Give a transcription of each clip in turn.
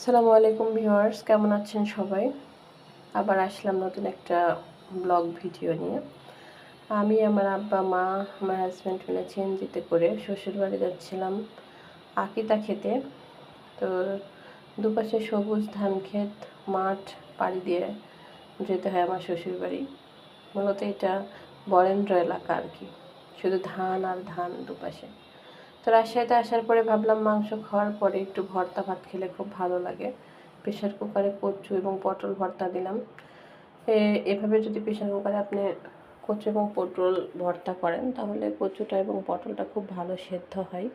আসসালামু আলাইকুম ভিউয়ার্স, কেমন আছেন সবাই? আবার আসলাম নতুন একটা ব্লগ ভিডিও নিয়ে। আমি, আমার আব্বা, মা, আমার হাজব্যান্ড মিলে সিএনজিতে করে শ্বশুরবাড়ি যাচ্ছিলাম আকিতা খেতে। তো দুপাশে সবুজ ধান ক্ষেত, মাঠ পাড়ি দিয়ে যেতে হয় আমার শ্বশুরবাড়ি। মূলত এটা বরেন্দ্র এলাকা আর কি, শুধু ধান আর ধান দুপাশে। তো রাজশাহীতে আসার পরে ভাবলাম মাংস খাওয়ার পরে একটু ভর্তা ভাত খেলে খুব ভালো লাগে। প্রেশার কুকারে কচু এবং পটল ভর্তা দিলাম। এভাবে যদি প্রেশার কুকারে আপনি কচু এবং পটল ভর্তা করেন তাহলে কচুটা এবং পটলটা খুব ভালো সেদ্ধ হয়।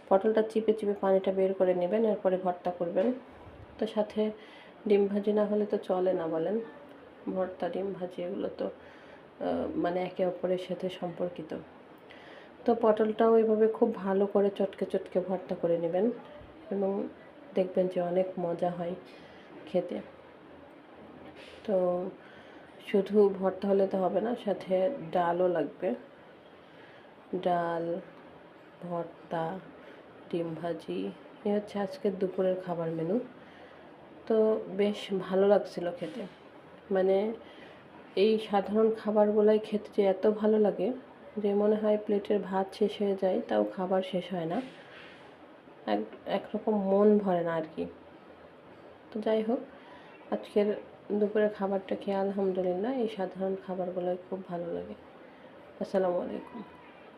পটলটা চিপে চিপে পানিটা বের করে নেবেন, এরপরে ভর্তা করবেন। তো সাথে ডিম ভাজি না হলে তো চলে না বলেন। ভর্তা, ডিম ভাজি এগুলো তো মানে একে অপরের সাথে সম্পর্কিত। তো পটলটাও এভাবে খুব ভালো করে চটকে চটকে ভর্তা করে নেবেন এবং দেখবেন যে অনেক মজা হয় খেতে। তো শুধু ভর্তা হলে তো হবে না, সাথে ডালও লাগবে। ডাল, ভর্তা, ডিম ভাজি, এই হচ্ছে আজকের দুপুরের খাবার মেনু। তো বেশ ভালো লাগছিল খেতে। মানে এই সাধারণ খাবারগুলাই খেতে যে এত ভালো লাগে যে মনে হয় প্লেটের ভাত শেষ হয়ে যায়, তাও খাবার শেষ হয় না। একরকম মন ভরে না আর কি। তো যাই হোক, আজকের দুপুরের খাবারটা খেয়ে আলহামদুলিল্লাহ এই সাধারণ খাবারগুলোই খুব ভালো লাগে। আসসালামু আলাইকুম।